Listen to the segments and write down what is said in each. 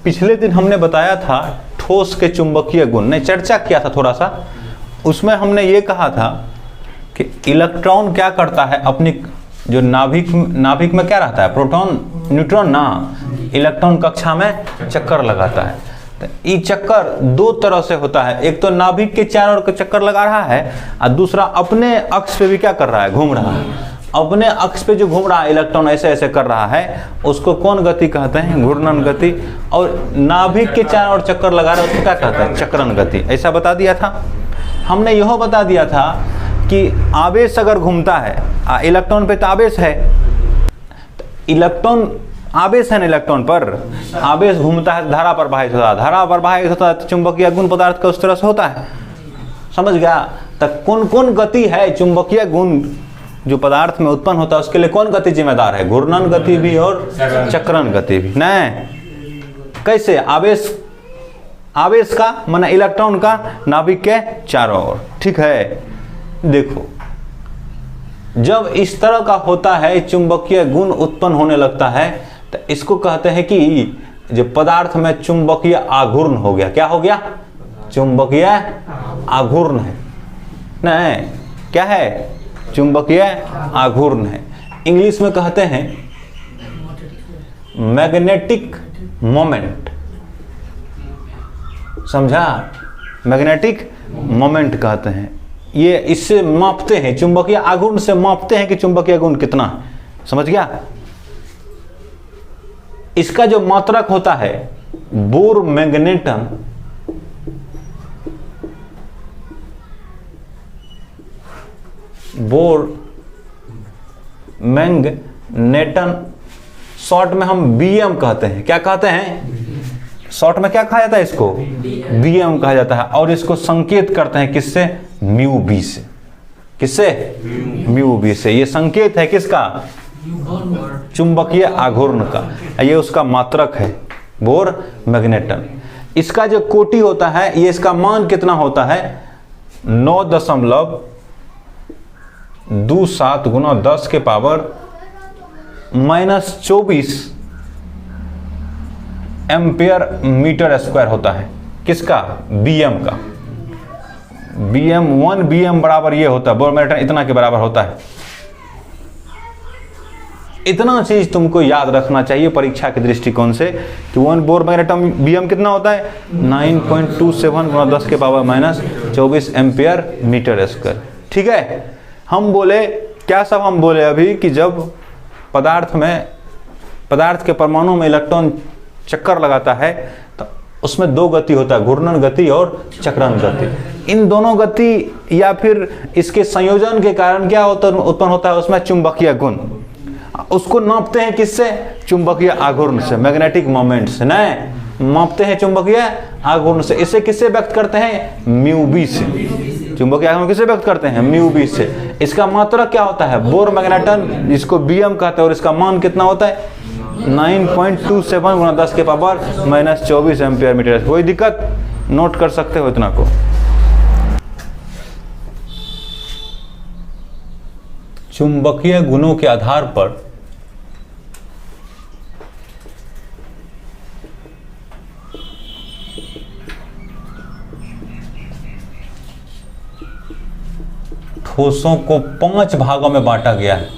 पिछले दिन हमने बताया था ठोस के चुंबकीय गुण ने चर्चा किया था थोड़ा सा। उसमें हमने ये कहा था कि इलेक्ट्रॉन क्या करता है, अपनी जो नाभिक में क्या रहता है, प्रोटॉन न्यूट्रॉन ना, इलेक्ट्रॉन कक्षा में चक्कर लगाता है। तो ये चक्कर दो तरह से होता है, एक तो नाभिक के चारों ओर चक्कर लगा रहा है और दूसरा अपने अक्ष पे भी क्या कर रहा है, घूम रहा है। अपने अक्ष पे जो घूम रहा है इलेक्ट्रॉन ऐसे ऐसे कर रहा है, उसको कौन गति कहते हैं, घूर्णन गति। और नाभिक के चारों ओर चक्कर लगा रहा है उसको क्या कहते हैं, चक्रण गति। ऐसा बता दिया था हमने। यह बता दिया था कि आवेश अगर घूमता है, इलेक्ट्रॉन पे तो आवेश है, इलेक्ट्रॉन आवेश है ना, इलेक्ट्रॉन पर आवेश घूमता है, धारा प्रवाहित होता है, धारा प्रवाहित होता है तो चुंबकीय गुण पदार्थ का उस तरह से होता है। समझ गया? तो कौन कौन गति है चुंबकीय गुण जो पदार्थ में उत्पन्न होता है, उसके लिए कौन गति जिम्मेदार है, घूर्णन गति भी और चक्रण गति भी। नहीं, कैसे? आवेश का माना इलेक्ट्रॉन का नाभिक के चारों ओर। ठीक है, देखो जब इस तरह का होता है, चुंबकीय गुण उत्पन्न होने लगता है, तो इसको कहते हैं कि जो पदार्थ में चुंबकीय आघूर्ण हो गया। क्या हो गया? चुंबकीय आघूर्ण है। नहीं, क्या है? चुंबकीय आघूर्ण है। इंग्लिश में कहते हैं मैग्नेटिक मोमेंट। समझा? मैग्नेटिक मोमेंट कहते हैं। ये इससे मापते हैं, चुंबकीय आघूर्ण से मापते हैं कि चुंबकीय गुण कितना है। समझ गया? इसका जो मात्रक होता है bore magneton, bore magneton, short में हम बीएम कहते हैं। क्या कहते हैं? शॉर्ट में क्या कहा जाता है इसको? बीएम कहा जाता है। और इसको संकेत करते हैं किससे? म्यू बी से। किससे? म्यू बी से। ये संकेत है किसका? चुंबकीय आघूर्ण का। ये उसका मात्रक है बोर मैग्नेटन। इसका जो कोटि होता है, ये इसका मान कितना होता है? 9.27 गुना 10 के पावर -24 एम्पियर मीटर स्क्वायर होता है। किसका? बीएम का। बीएम 1 बीएम बराबर ये होता है, बोर मैग्नेटन इतना के बराबर होता है। इतना चीज तुमको याद रखना चाहिए परीक्षा के दृष्टिकोण से कि 1 बोर मैग्नेटन बीएम कितना होता है? 9.27 गुना 10 के पावर -24 एम्पियर मीटर स्क्वायर। ठीक है, हम बोले क्या सब? हम बोले अभी कि जब पदार्थ के परमाणु में इलेक्ट्रॉन चक्कर लगाता है तो उसमें दो गति होता है, घूर्णन गति और चक्रण गति। इन दोनों गति या फिर इसके संयोजन के कारण क्या होता है, उत्पन्न होता है उसमें चुंबकीय गुण। उसको नापते हैं किससे? चुंबकीय आघूर्ण से, मैग्नेटिक मोमेंट से। नहीं, मापते हैं चुंबकीय आघूर्ण से। इसे किससे व्यक्त करते हैं? म्यू बी से। चुंबकीय आघूर्ण किससे व्यक्त करते हैं? म्यू बी से। इसका मात्रक क्या होता है? बोर मैग्नेटन, जिसको बीएम कहते हैं, और इसका मान कितना होता है? 9.27 गुना 10 के पावर -24 एम्पियर मीटर। कोई दिक्कत? नोट कर सकते हो इतना को। चुंबकीय गुणों के आधार पर ठोसों को 5 भागों में बांटा गया है।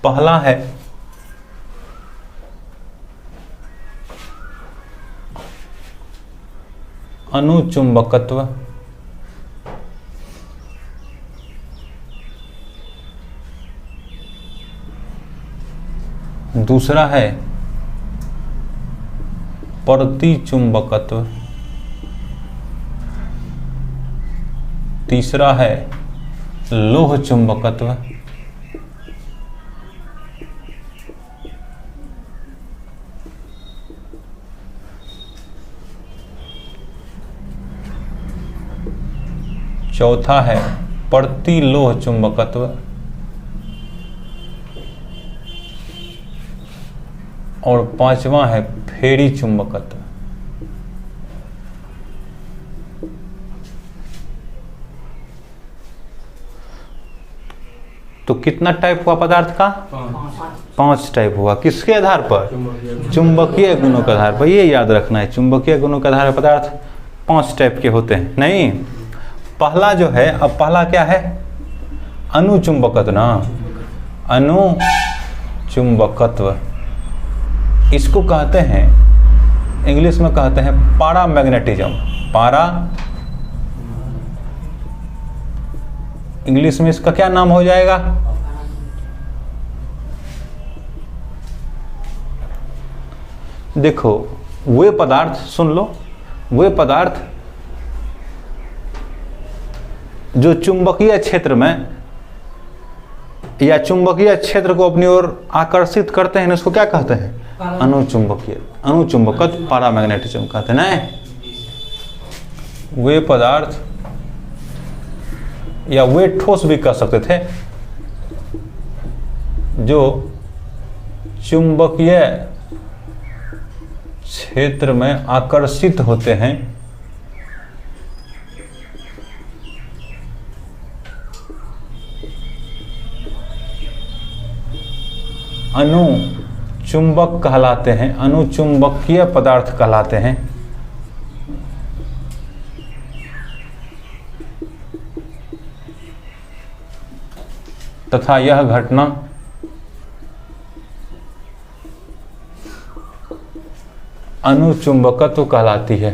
पहला है अनुचुंबकत्व, दूसरा है प्रतिचुंबकत्व, तीसरा है लोह चुंबकत्व, चौथा है प्रतिलोह चुंबकत्व और पांचवा है फेरी चुंबकत्व। तो कितना टाइप हुआ पदार्थ का? 5 टाइप हुआ। किसके आधार पर? चुंबकीय गुणों के आधार पर। ये याद रखना है, चुंबकीय गुणों के आधार पर पदार्थ 5 टाइप के होते हैं। नहीं, पहला जो है, अब पहला क्या है? अनुचुंबकत्व ना, अनुचुंबकत्व। इसको कहते हैं, इंग्लिश में कहते हैं पारामैग्नेटिज्म। पारा, इंग्लिश में इसका क्या नाम हो जाएगा? देखो, वे पदार्थ, सुन लो, वे पदार्थ जो चुंबकीय क्षेत्र में या चुंबकीय क्षेत्र को अपनी ओर आकर्षित करते हैं, इसको क्या कहते हैं? अनुचुंबकीय, अनुचुंबकत्व, पारामैग्नेटिज्म कहते हैं ना। वे पदार्थ या वे ठोस भी कह सकते थे जो चुंबकीय क्षेत्र में आकर्षित होते हैं, अनुचुंबक कहलाते हैं, अनुचुंबकीय पदार्थ कहलाते हैं। तथा यह घटना अनुचुंबकत्व कहलाती है।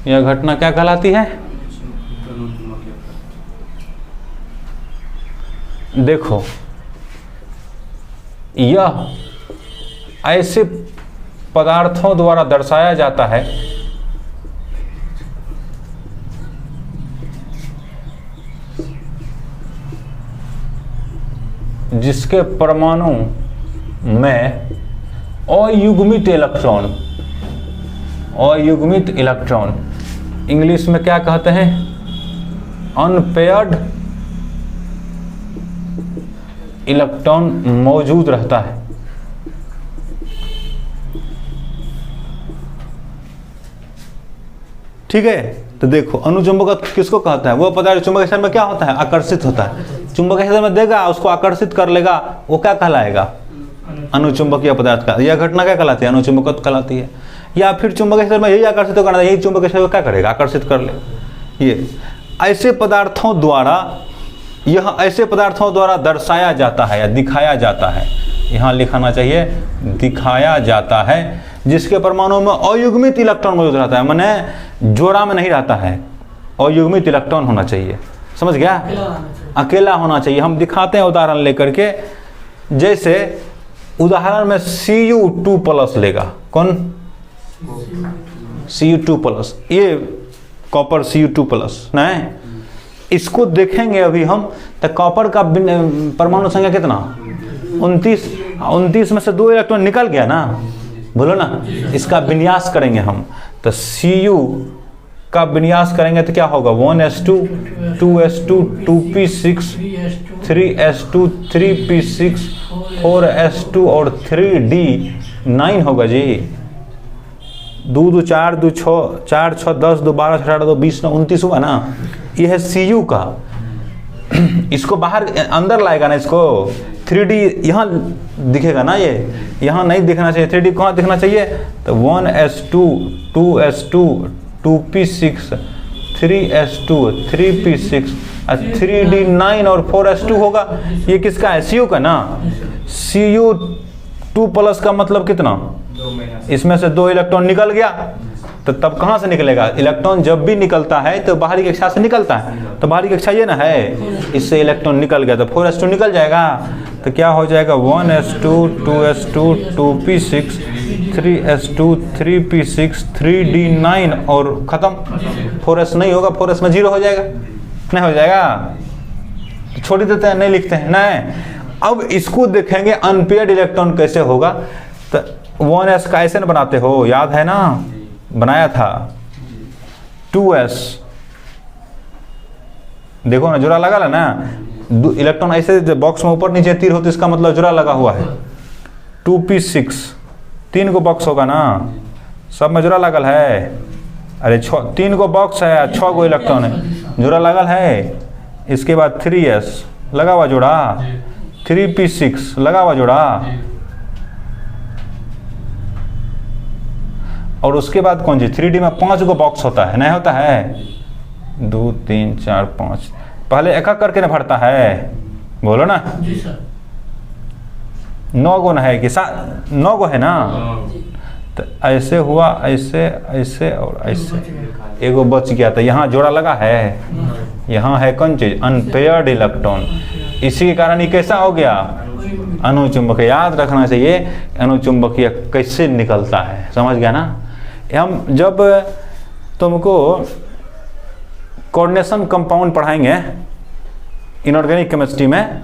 यह घटना क्या कहलाती है? देखो, यह ऐसे पदार्थों द्वारा दर्शाया जाता है जिसके परमाणु में अयुग्मित इलेक्ट्रॉन, अयुग्मित इलेक्ट्रॉन, इंग्लिश में क्या कहते हैं? अनपेयर्ड इलेक्ट्रॉन मौजूद रहता है। ठीक है, तो देखो, अनुचुंबकत्व किसको कहता है? वो पदार्थ चुंबकीय क्षेत्र में क्या होता है? आकर्षित होता है। चुंबकीय क्षेत्र में देगा, उसको आकर्षित कर लेगा, वो क्या कहलाएगा? अनुचुंबकीय पदार्थ का। यह घटना क्या कहलाती है? अनुचुंबकत्व कहलाती है। या फिर चुंबकीय क्षेत्र में यही आकर्षित करना, यही चुंबकीय क्षेत्र को क्या करेगा? आकर्षित कर लेगा। ये ऐसे पदार्थों द्वारा, यह ऐसे पदार्थों द्वारा दर्शाया जाता है या दिखाया जाता है, यहाँ लिखाना चाहिए, दिखाया जाता है, जिसके परमाणु में अयुग्मित इलेक्ट्रॉन मौजूद रहता है, माने जोड़ा में नहीं रहता है, अयुग्मित इलेक्ट्रॉन होना चाहिए। समझ गया? अकेला होना चाहिए। हम दिखाते हैं उदाहरण लेकर के। जैसे उदाहरण में Cu2+ लेगा, कौन? Cu2+, ये कॉपर Cu2+ नहीं, इसको देखेंगे अभी हम। तो कॉपर का परमाणु संख्या कितना? 29 में से 2 इलेक्ट्रॉन निकल गया ना, बोलो ना। इसका विन्यास करेंगे हम, तो Cu का विन्यास करेंगे तो क्या होगा? 1s2, 2s2, 2p6, 3s2, 3p6, 4s2 और 3d9 होगा जी। 2 2 4 2 6 4 6 10 2 12 18 2 20 9 29 हुआ ना। ये है Cu का। इसको बाहर अंदर लाएगा ना, इसको 3D यहाँ दिखेगा ना, ये यहाँ नहीं दिखना चाहिए। 3D कहाँ दिखना चाहिए? तो 1s2, 2s2, 2p6, 3s2, 3p6, 3d9 और 4s2 होगा। ये किसका है? Cu का ना। Cu2+ का मतलब कितना? इसमें से 2 इलेक्ट्रॉन निकल गया। तो तब कहाँ से निकलेगा? इलेक्ट्रॉन जब भी निकलता है तो बाहरी कक्षा से निकलता है, तो बाहरी कक्षा ये ना है, इससे इलेक्ट्रॉन निकल गया तो 4s2 निकल जाएगा। तो क्या हो जाएगा? 1s2, 2s2, 2p6, 3s2, 3p6, 3d9 और खत्म। 4s नहीं होगा, 4s में 0 हो जाएगा, नहीं हो जाएगा, तो छोड़ देते हैं, नहीं लिखते हैं नहीं। अब इसको देखेंगे अनपेयर्ड इलेक्ट्रॉन कैसे होगा। तो 1s का ऐसे न बनाते हो, याद है ना, बनाया था। 2s देखो ना, जुड़ा लगा ना, इलेक्ट्रॉन ऐसे बॉक्स में ऊपर नीचे तीर होते, इसका मतलब जुड़ा लगा हुआ है। 2p6 3 को बॉक्स होगा ना, सब में जोड़ा लगल है। अरे 3 गो बॉक्स है, 6 गो इलेक्ट्रॉन है, जोड़ा लगल है। इसके बाद 3s लगा हुआ जोड़ा, 3p6 लगा हुआ जोड़ा, और उसके बाद कौन सी 3D में 5 गो बॉक्स होता है, नहीं होता है? 2 3 4 5 पहले एक एक करके ना भरता है, बोलो ना। 9 गो ना है कि 9 गो है ना? तो ऐसे हुआ, ऐसे ऐसे और ऐसे, एगो बच गया। तो यहाँ जोड़ा लगा है, यहाँ है कौन चीज? Unpaired electron. इसी के कारण ये कैसा हो गया? अनुचुंबकीय। याद रखना चाहिए अनुचुंबकीय कैसे निकलता है, समझ गया ना? हम जब तुमको कोऑर्डिनेशन कंपाउंड पढ़ाएंगे इनऑर्गेनिक केमिस्ट्री में,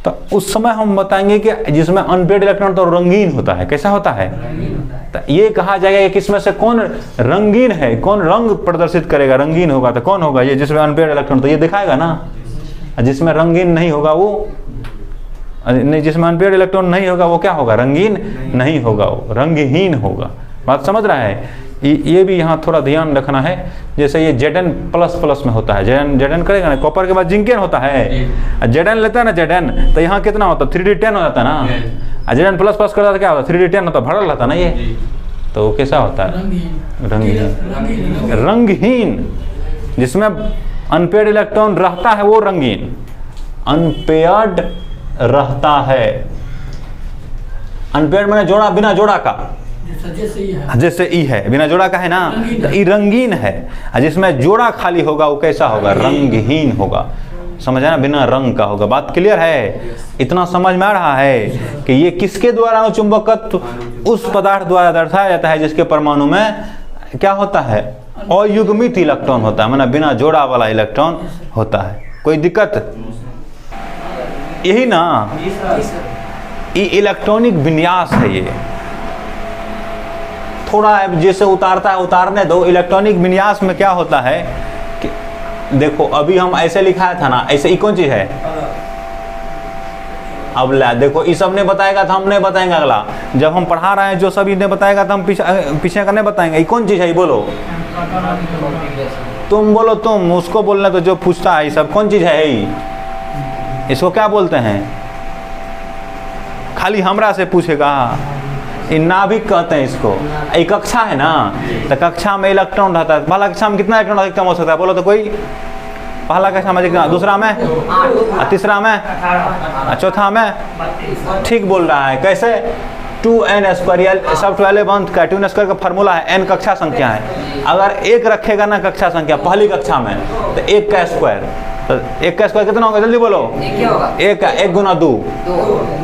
तो उस समय हम बताएंगे कि जिसमें अनपेयर्ड इलेक्ट्रॉन तो रंगीन होता है। कैसा होता है? तो ये कहा जाएगा कि किसमें से कौन रंगीन है, कौन रंग प्रदर्शित करेगा, रंगीन होगा तो कौन होगा? ये जिसमें अनपेयर्ड इलेक्ट्रॉन, तो ये दिखाएगा ना। जिसमें रंगीन नहीं होगा वो नहीं, जिसमें अनपेयर्ड इलेक्ट्रॉन नहीं होगा वो क्या होगा? रंगीन नहीं होगा, वो रंगहीन होगा। बात समझ रहा है? ये भी यहाँ थोड़ा ध्यान रखना है। जैसे ये Zn++ में होता है, Zn करेगा ना, कॉपर के बाद जिंकेन होता है, Zn लेता है ना Zn, तो यहाँ कितना होता है? 3D10 हो जाता है ना। Zn++ करता है क्या होता है? 3D10 होता है, भरल रहता है ना ये। तो कैसा होता है? रंगहीन। रंगहीन जिसमें अनपेयर्ड इलेक्ट्रॉन रहता है वो रंगीन, अनपेयर्ड रहता है। अनपेयर्ड मैंने जोड़ा, बिना जोड़ा का, जैसे ई है बिना जोड़ा का है ना, तो ई रंगीन है। जिसमें जोड़ा खाली होगा वो कैसा होगा? रंगहीन होगा। समझ आया ना? बिना रंग का होगा। बात क्लियर है? इतना समझ में आ रहा है कि ये किसके द्वारा अनुचुंबकत्व उस पदार्थ द्वारा दर्शाया जाता है जिसके परमाणु में क्या होता है? अयुग्मित इलेक्ट्रॉन होता है, माना बिना जोड़ा वाला इलेक्ट्रॉन होता है। कोई दिक्कत? यही ना, ये इलेक्ट्रॉनिक विन्यास है। ये थोड़ा जैसे उतारता है उतारने दो। इलेक्ट्रॉनिक विन्यास में क्या होता है कि देखो अभी हम ऐसे लिखाया था ना, ऐसे ही कौन चीज है? अब ला देखो, ये सब ने बताएगा तो हम नहीं बताएंगे। अगला जब हम पढ़ा रहे हैं जो सब ने बताएगा तो हम पीछे का नहीं बताएंगे। ये कौन चीज है? ये बोलो, तुम बोलो, तुम उसको बोलना। तो जो पूछता है ये सब कौन चीज है? इसको क्या बोलते हैं? खाली हमरा से पूछेगा। नाभिक कहते हैं इसको। एक कक्षा है ना, तो कक्षा में इलेक्ट्रॉन रहता है। पहला कक्षा में कितना इलेक्ट्रॉन अधिकतम हो सकता है? बोलो तो कोई। पहला कक्षा में कितना? दूसरा में, तीसरा में, चौथा में। ठीक बोल रहा है। कैसे? 2n²। सब 12 का 2n² का फॉर्मूला है, n कक्षा संख्या है। अगर एक रखेगा ना कक्षा संख्या पहली कक्षा में, तो 1 का स्क्वायर। तो 1 का स्क्वायर कितना होगा? जल्दी बोलो। 1 का 1 गुना 2।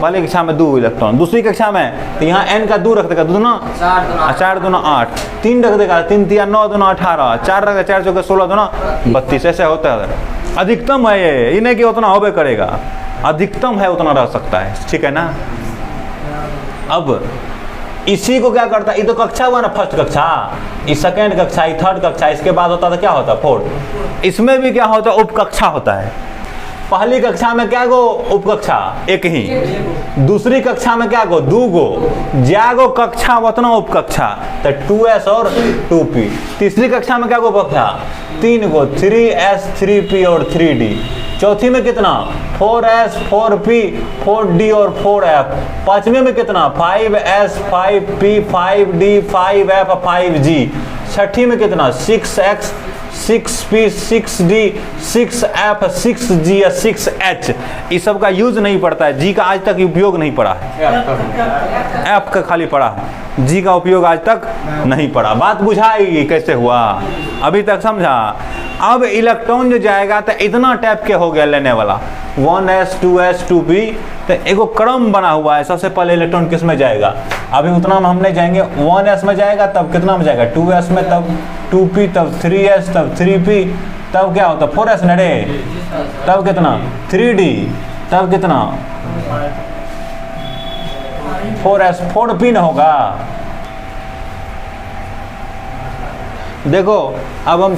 पहली कक्षा में 2 इलेक्ट्रॉन। दूसरी कक्षा में तो यहाँ n का 2 रख देगा, 2 दूना 4 दूना 8, 3 रख देगा, 3 3 9 दूना 18, 4 रख देगा, 4 चौके 16 दूना 32। ऐसे होता है। अधिकतम है ये नहीं कि उतना होबे करेगा, अधिकतम है उतना रह सकता है। ठीक है ना? अब इसी को क्या करता है? ये तो कक्षा हुआ ना, फर्स्ट कक्षा, ये सेकेंड कक्षा, ये थर्ड कक्षा, इसके बाद होता था क्या होता? फोर्थ। इसमें भी क्या होता है? उपकक्षा होता है। पहली कक्षा में क्या गो? उपकक्षा एक ही। दूसरी कक्षा में क्या गो? 2 गो। ज्यागो कक्षा उतना उपकक्षा, तो 2s और 2p। तीसरी कक्षा में क्या गो? उपकक्षा 3 गो, 3s 3p और 3d। चौथी में कितना? 4s 4p 4d और 4f। पांचवें में कितना? 5s 5p 5d 5f 5g। छठी में कितना? 6x 6p 6d 6f 6g 6h। इस सब का यूज नहीं पड़ता है, जी का आज तक उपयोग नहीं पड़ा है। एफ का खाली पड़ा है, जी का उपयोग आज तक नहीं पड़ा। बात बुझाई कैसे हुआ? अभी तक समझा? अब इलेक्ट्रॉन जो जाएगा तो इतना टाइप के हो गया लेने वाला, 1s 2s 2p। तो एगो क्रम बना हुआ है। सबसे पहले इलेक्ट्रॉन किस में जाएगा? अभी उतना में हम नहीं जाएंगे। 1s में जाएगा, तब कितना में जाएगा? 2s में, तब 2p, तब 3s, तब 3p, तब क्या होता? 4s न रे, तब कितना? 3d, तब कितना? 4s 4p न होगा। देखो अब हम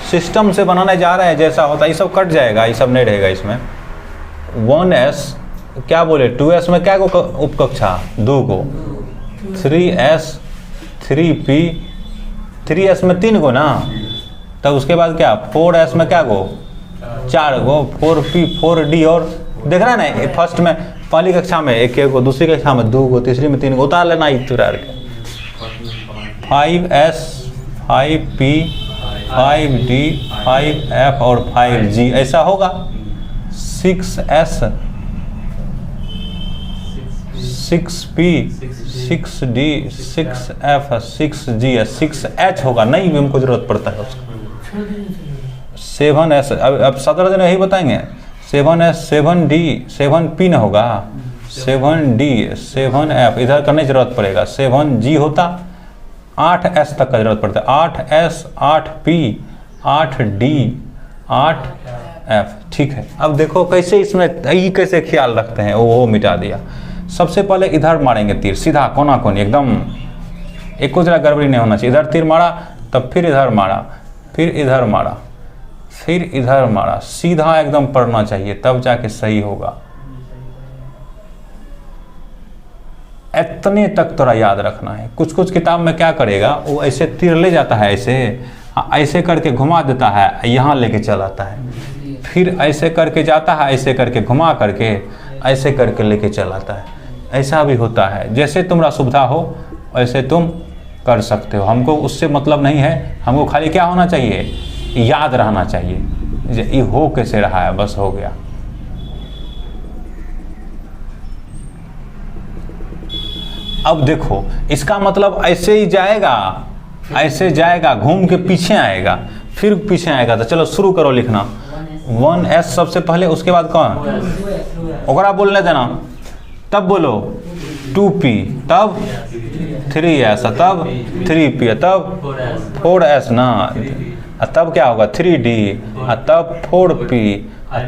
सिस्टम से बनाने जा रहे हैं। जैसा होता है ये सब कट जाएगा, ये सब नहीं रहेगा इसमें। 1s क्या बोले? 2s में क्या को उपकक्षा? 2 को। 3s 3p 3s में 3 गो ना, तब उसके बाद क्या 4s में क्या गो 4 गो, 4p 4d और देख रहा है ना फर्स्ट में पहली कक्षा में 1 गो, दूसरी कक्षा में 2 गो, तीसरी में 3 गो, उतार लेना इतुरार के 5s 5p 5d 5f और 5g ऐसा होगा। 6s 6p 6d 6f 6g 6h होगा, नहीं भी हमको जरूरत पड़ता है उसका। 7s अब 17 दिन यही बताएंगे। 7s 7d 7p ना होगा, 7d 7f इधर करने की जरूरत पड़ेगा। 7g होता 8s तक का जरूरत पड़ता है। 8s 8p 8d 8f ठीक है। अब देखो कैसे इसमें ये कैसे ख्याल रखते हैं, वो मिटा दिया। सबसे पहले इधर मारेंगे तीर सीधा कोना कोनी एकदम, एक को जरा गड़बड़ी नहीं होना चाहिए। इधर तीर मारा तब फिर इधर मारा, फिर इधर मारा, फिर इधर मारा, सीधा एकदम पड़ना चाहिए तब जाके सही होगा। इतने तक थोड़ा याद रखना है। कुछ कुछ किताब में क्या करेगा वो ऐसे तीर ले जाता है, ऐसे करके घुमा देता है, यहाँ लेके चल आता है, फिर ऐसे करके जाता है, ऐसे करके घुमा करके ऐसे करके लेके चल आता है। ऐसा भी होता है, जैसे तुम्हारा सुविधा हो वैसे तुम कर सकते हो। हमको उससे मतलब नहीं है, हमको खाली क्या होना चाहिए, याद रहना चाहिए ये हो कैसे रहा है, बस हो गया। अब देखो इसका मतलब ऐसे ही जाएगा, ऐसे जाएगा, घूम के पीछे आएगा, फिर पीछे आएगा। तो चलो शुरू करो लिखना। 1s सबसे पहले, उसके बाद कौन ओकरा बोलने देना, तब बोलो 2p, तब 3s, तब 3p, तब 4s ना, तब क्या होगा 3d, तब 4p,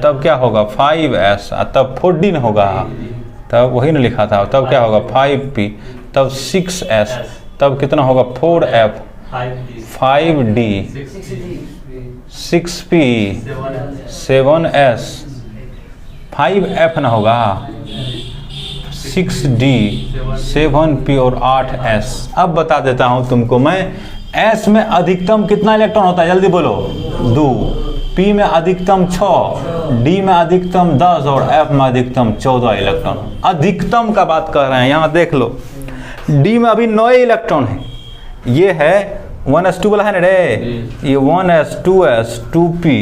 तब क्या होगा 5s, तब 4d न होगा, तब वही ने लिखा था, तब क्या होगा 5p, तब 6s, तब कितना होगा 4f, 5d, 6p, 7s, 5f ना होगा, 6d, 7p और 8s। अब बता देता हूं तुमको मैं, s में अधिकतम कितना इलेक्ट्रॉन होता है, जल्दी बोलो 2, p में अधिकतम 6, d में अधिकतम 10 और f में अधिकतम 14 इलेक्ट्रॉन। अधिकतम का बात कर रहे हैं, यहाँ देख लो d में अभी 9 इलेक्ट्रॉन है, ये है 1s2 वाला है ना रे, ये 1s 2s 2p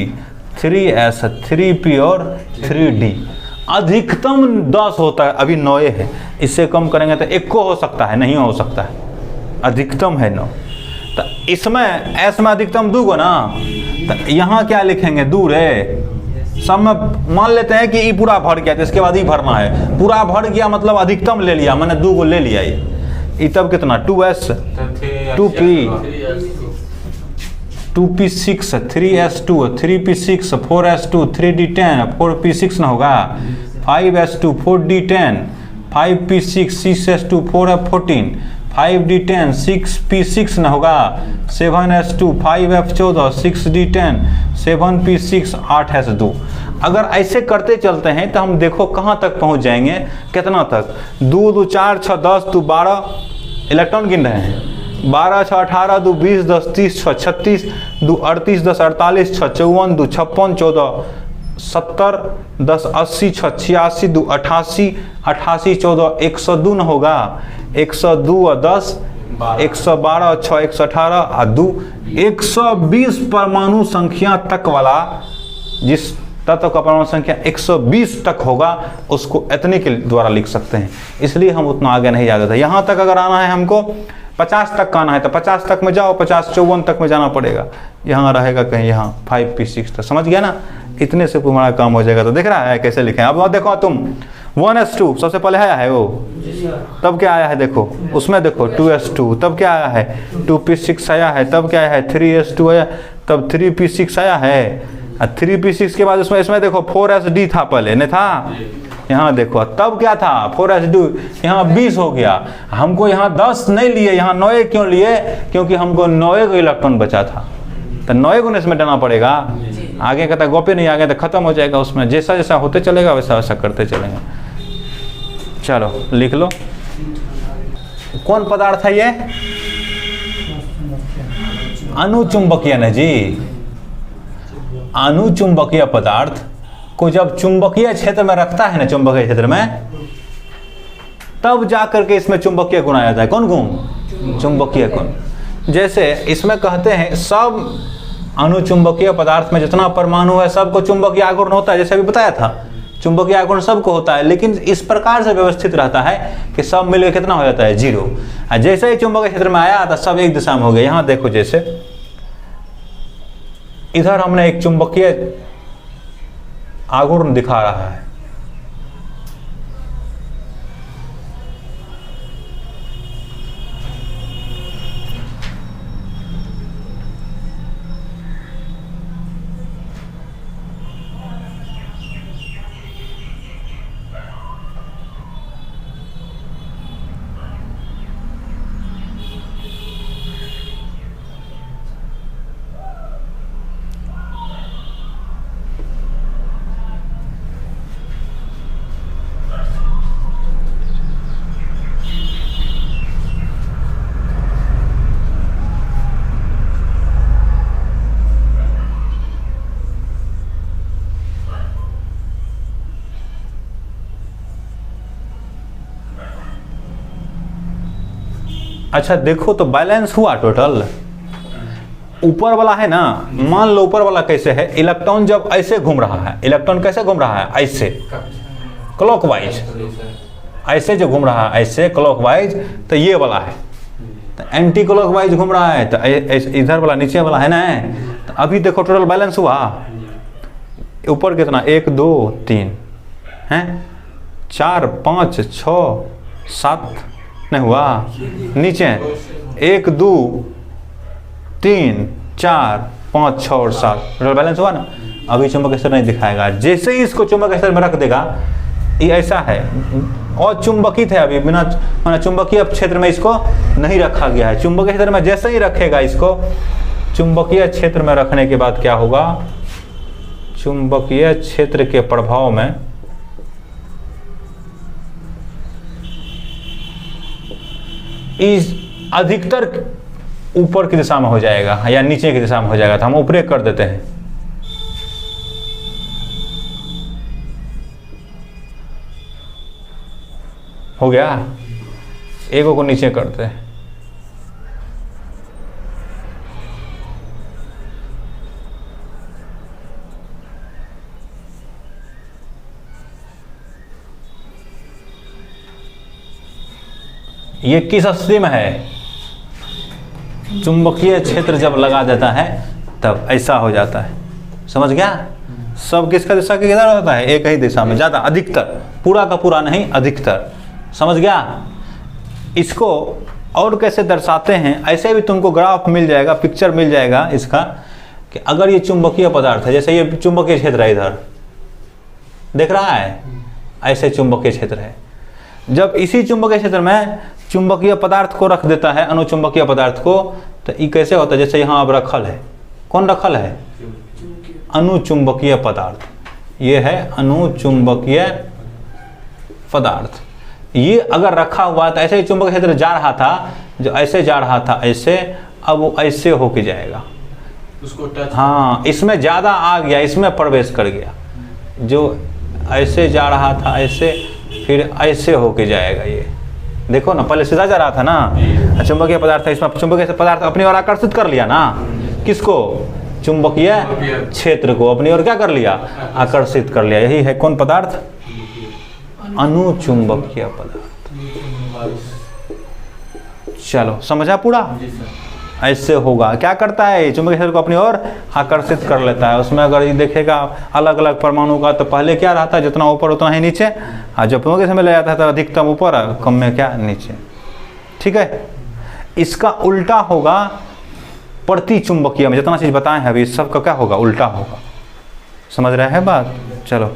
3s 3p और 3d। अधिकतम 10 होता है, अभी 9 है, इससे कम करेंगे तो 1 को हो सकता है, नहीं हो सकता है, अधिकतम है 9। तो इसमें s में अधिकतम 2 को ना, तो यहाँ क्या लिखेंगे 2 रे, सब में मान लेते हैं कि ये पूरा भर गया, तो इसके बाद ही भरना है। पूरा भर गया मतलब अधिकतम ले लिया, मैंने 2 को ले लिया ये तब कितना 2s 2p 2p 6 3s2 3p6 4s2 3d10 4p6 ना होगा, 5s2 4d10 5p6 6s2 4f14 5d10 6p6 ना होगा, 7s2 5f14 6d10 7p6 8s2। अगर ऐसे करते चलते हैं तो हम देखो कहाँ तक पहुँच जाएंगे, कितना तक 2 2 4 6 10 2 12 इलेक्ट्रॉन गिन रहे हैं, 12 6 18 2 20 10 30 6 36 2 38 10 48 6 54 2 56 14 70 10 80 6 86 2 88 88 14 102 न होगा, 102 और 10 112 6 118 और 2 120 परमाणु संख्या तक वाला, जिस तत्व का परमाणु संख्या 120 तक होगा उसको इतने के द्वारा लिख सकते हैं। इसलिए हम उतना आगे नहीं जाते थे। यहाँ तक अगर आना है हमको 50 तक का आना है तो 50 तक में जाओ, 50 54 तक में जाना पड़ेगा, यहाँ रहेगा कहीं यहाँ 5p6 तक, समझ गया ना, इतने से तुम्हारा काम हो जाएगा। तो देख रहा है कैसे लिखे। अब देखो तुम 1s2 सबसे पहले आया है वो, तब क्या आया है देखो, उसमें देखो 2s2, तब क्या आया है 2p6 आया है, तब क्या आया है 3s2 आया, तब 3p6 आया है, 3p6 के बाद इसमें देखो 4sd था पहले, नहीं था, यहाँ देखो तब क्या था 4sd, यहाँ 20 हो गया। हमको यहाँ 10 नहीं लिए, यहाँ 9 क्यों लिए, क्योंकि हमको 9 इलेक्ट्रॉन बचा था, तो 9 गुना इसमें डालना पड़ेगा। आगे कहता गोपे नहीं, आगे तो खत्म हो जाएगा, उसमें जैसा जैसा होते चलेगा वैसा वैसा करते चलेंगे। चलो लिख लो, कौन पदार्थ है ये, अनुचुंबकीय न जी, अनुचुंबकीय पदार्थ को जब चुंबकीय क्षेत्र में रखता है ना, चुंबकीय क्षेत्र में, तब जाकर के इसमें चुंबकीय गुण आ जाता है। कौन गुण? चुंबकीय गुण। जैसे इसमें कहते हैं सब अनुचुंबकीय पदार्थ में जितना परमाणु है सबको चुंबकीय आघूर्ण होता है, जैसे अभी बताया था चुंबकीय आघूर्ण सबको होता है, लेकिन इस प्रकार से व्यवस्थित रहता है कि सब मिलकर कितना हो जाता है? 0। जैसे ही चुंबकीय क्षेत्र में आया तो सब एक दिशा में हो गया। यहाँ देखो, जैसे इधर हमने एक चुंबकीय आघूर्ण दिखा रहा है, अच्छा देखो तो बैलेंस हुआ टोटल। ऊपर वाला है ना, मान लो ऊपर वाला कैसे है, इलेक्ट्रॉन जब ऐसे घूम रहा है, इलेक्ट्रॉन कैसे घूम रहा है? ऐसे क्लॉकवाइज, ऐसे जो घूम रहा है ऐसे क्लॉकवाइज, तो ये वाला है तो एंटी क्लॉकवाइज घूम रहा है, तो इधर वाला नीचे वाला है ना। तो अभी देखो टोटल बैलेंस हुआ। ऊपर कितना? 1 2 3 हैं, 4 5 6 7 नहीं हुआ। नीचे 1 2 3 4 5 6 और 7 टोटल बैलेंस हुआ ना। अभी चुंबक क्षेत्र नहीं दिखाएगा, जैसे ही इसको चुंबक क्षेत्र में रख देगा, ये ऐसा है और चुंबकित है, अभी बिना माना चुंबकीय क्षेत्र में इसको नहीं रखा गया है। चुंबकीय क्षेत्र में जैसे ही रखेगा इसको, चुंबकीय क्षेत्र में रखने के बाद क्या होगा? चुंबकीय क्षेत्र के प्रभाव में इस अधिकतर ऊपर की दिशा में हो जाएगा या नीचे की दिशा में हो जाएगा। तो हम ऊपर कर देते हैं, हो गया। एक को नीचे करते हैं, ये किस स्थिति में है? चुंबकीय क्षेत्र जब लगा देता है तब ऐसा हो जाता है। समझ गया? सब किसका दिशा के किधर होता है? एक ही दिशा में, ज़्यादा, अधिकतर, पूरा का पूरा नहीं, अधिकतर। समझ गया? इसको और कैसे दर्शाते हैं, ऐसे भी तुमको ग्राफ मिल जाएगा, पिक्चर मिल जाएगा इसका, कि अगर ये चुंबकीय पदार्थ है, जैसे ये चुंबकीय क्षेत्र है, इधर देख रहा है, ऐसे चुंबकीय क्षेत्र है। जब इसी चुंबकीय क्षेत्र में चुंबकीय पदार्थ को रख देता है, अनुचुंबकीय पदार्थ को, तो ये कैसे होता है? जैसे यहाँ अब रखल है, कौन रखल है? अनुचुंबकीय पदार्थ। ये है अनुचुंबकीय पदार्थ। ये अगर रखा हुआ तो ऐसे ही चुंबकीय क्षेत्र जा रहा था, जो ऐसे जा रहा था ऐसे, अब वो ऐसे होके जाएगा उसको टच। हाँ, इसमें ज़्यादा आ गया, इसमें प्रवेश कर गया। जो ऐसे जा रहा था ऐसे, फिर ऐसे होके जाएगा। ये देखो ना, पहले सीधा जा रहा था ना, चुंबकीय पदार्थ है, इसमें चुंबकीय पदार्थ अपनी ओर आकर्षित कर लिया ना। किसको? चुंबकीय क्षेत्र को अपनी ओर क्या कर लिया? आकर्षित कर लिया। यही है कौन पदार्थ? अनुचुंबकीय पदार्थ। चलो समझा पूरा? ऐसे होगा, क्या करता है? चुंबकीय क्षेत्र को अपनी ओर आकर्षित कर लेता है। उसमें अगर ये देखेगा अलग अलग परमाणु का, तो पहले क्या रहता है? जितना ऊपर उतना ही नीचे, और जब चुंबकीय समय ले जाता है तो अधिकतम ऊपर, कम में क्या? नीचे। ठीक है? इसका उल्टा होगा प्रति चुंबकीय में। जितना चीज बताए हैं अभी, सबका क्या होगा? उल्टा होगा। समझ रहे हैं बात? चलो।